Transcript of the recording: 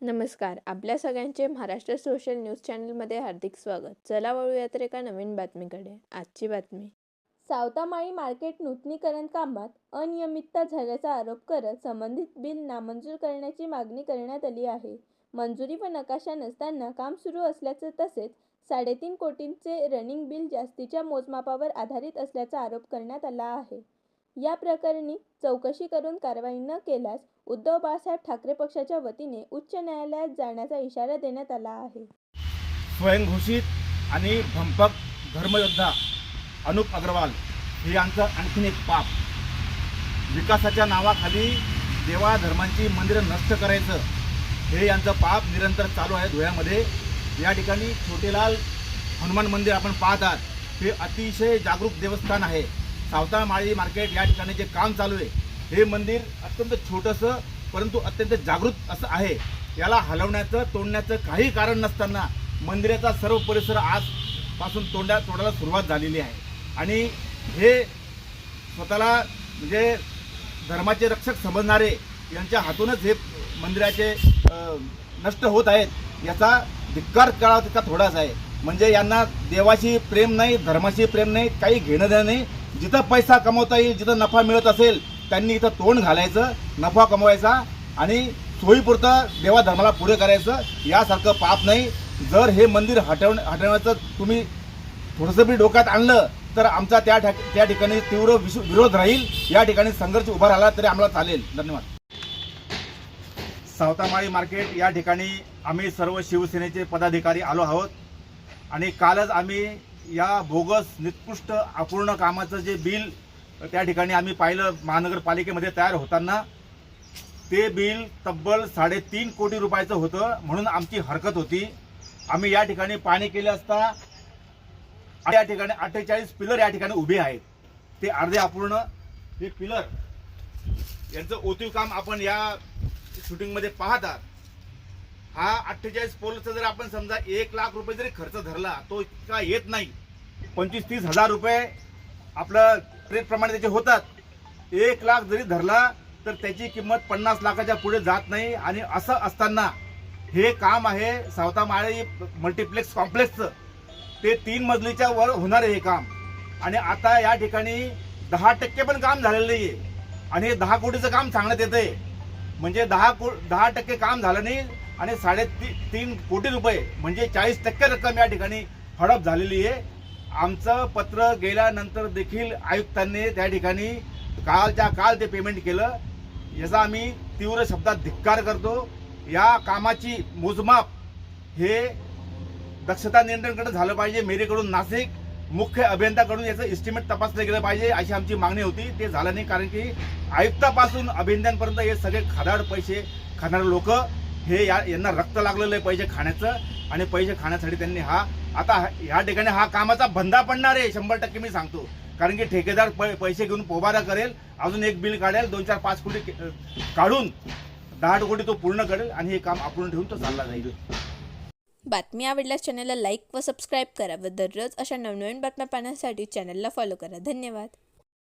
नमस्कार. आपल्या सगळ्यांचे महाराष्ट्र सोशल न्यूज चॅनलमध्ये हार्दिक स्वागत. चला वळूया तर एका नवीन बातमीकडे. आजची बातमी. सावतामाळी मार्केट नूतनीकरण कामात अनियमितता झाल्याचा आरोप करत संबंधित बिल नामंजूर करण्याची मागणी करण्यात आली आहे. मंजुरी व नकाशा नसताना काम सुरू असल्याचे तसेच 3.5 कोटींचे रनिंग बिल जास्तीच्या मोजमापावर आधारित असल्याचा आरोप करण्यात आला आहे. या प्रकरणी चौकशी करून कारवाई न केल्यास उद्धव बाळासाहेब ठाकरे पक्षाच्या वतीने उच्च न्यायालयात जाण्याचा इशारा देण्यात आला आहे. स्वयंघोषित आणि भंपक धर्मयोद्धा अनुप अग्रवाल हे यांचं आणखीन एक पाप. विकासाच्या नावाखाली देवा धर्मांची मंदिरं नष्ट करायचं हे यांचं पाप निरंतर चालू आहे धुळ्यामध्ये. या ठिकाणी छोटेलाल हनुमान मंदिर आपण पाहत आहात. हे अतिशय जागरूक देवस्थान आहे. सावतामाळी मार्केट या ठिकाणी जे काम चालू आहे हे मंदिर अत्यंत छोटंसं परंतु अत्यंत जागृत असं आहे. याला हलवण्याचं तोडण्याचं काही कारण नसताना मंदिराचा सर्व परिसर आजपासून तोडायला सुरुवात झालेली आहे. आणि हे स्वतःला म्हणजे धर्माचे रक्षक समजणारे यांच्या हातूनच हे मंदिराचे नष्ट होत आहेत. याचा धिक्कार करावा तितका थोडाच आहे. म्हणजे यांना देवाशी प्रेम नाही, धर्माशी प्रेम नाही, काही घेणं देणं नाही. जिथं पैसा कमवता येईल, जिथं नफा मिळत असेल त्यांनी इथं तोंड घालायचं, नफा कमवायचा आणि सोयीपुरतं देवा धर्माला पुढे करायचं. यासारखं पाप नाही. जर हे मंदिर हटवण्याचं तुम्ही थोडंसं बी डोक्यात आणलं तर आमचा त्या ठिकाणी तीव्र विरोध राहील. या ठिकाणी संघर्ष उभा राहिला तरी आम्हाला चालेल. धन्यवाद. सावतामाळी मार्केट या ठिकाणी आम्ही सर्व शिवसेनेचे पदाधिकारी आलो आहोत आणि कालच आम्ही या बोगस निकृष्ट अपूर्ण कामाचं जे बिल त्या ठिकाणी आम्ही पाहिलं महानगरपालिकेमध्ये तयार होताना. ते बिल तब्बल 3.5 कोटी रुपयाचं होतं म्हणून आमची हरकत होती. आम्ही या ठिकाणी पाहणी केली असता या ठिकाणी 48 पिलर या ठिकाणी उभे आहेत. ते अर्धे अपूर्ण. हे पिलर यांचं ओतीव काम आपण या शूटिंगमध्ये पाहत आहात. हा 48 पोलचा जर आपण समजा 1 लाख रुपये जरी खर्च धरला तो इतका येत नाही. 25-30 हजार रुपये आपलं रेटप्रमाणे त्याचे होतात. 1 लाख जरी धरला तर त्याची किंमत 50 लाखाच्या पुढे जात नाही. आणि असं असताना हे काम आहे सावतामाळी मल्टिप्लेक्स कॉम्प्लेक्सचं. ते 3 मजलीच्या वर होणार आहे हे काम. आणि आता या ठिकाणी 10% पण काम झालेलं नाही आहे. आणि हे 10 कोटीचं काम सांगण्यात येत आहे. म्हणजे 10% काम झालं नाही आणि 3.5 कोटी रुपये म्हणजे 40% रक्कम या ठिकाणी हडप झालेली आहे. आमचं पत्र गेल्यानंतर देखील आयुक्तांनी त्या ठिकाणी कालच्या काल ते पेमेंट केलं. याचा आम्ही तीव्र शब्दात धिक्कार करतो. या कामाची मोजमाप हे दक्षता नियंत्रणकडे झालं पाहिजे. मेरीकडून नाशिक मुख्य अभियंत्याकडून याचं एस्टिमेट तपासलं गेलं पाहिजे अशी आमची मागणी होती. ते झालं नाही कारण की आयुक्तापासून अभियंत्यांपर्यंत हे सगळे खादाड पैसे खाणारे लोक हे यांना रक्त लागलेलं आहे पैसे खाण्याचं. आणि पैसे खाण्यासाठी त्यांनी आता या ठिकाणी कामाचा बंदा पडणार आहे 100% मी सांगतो. कारण की ठेकेदार पैसे घेऊन पोबारा करेल, अजून एक बिल काढेल, 2-4-5 कोटी काढून 10 कोटी तो पूर्ण करेल आणि हे काम आपण ठेवून तो चालला जाईल. बातमी आवडल्यास चॅनलला लाईक व सबस्क्राईब करा व दररोज अशा नवनवीन बातम्या पाहण्यासाठी चॅनलला फॉलो करा. धन्यवाद.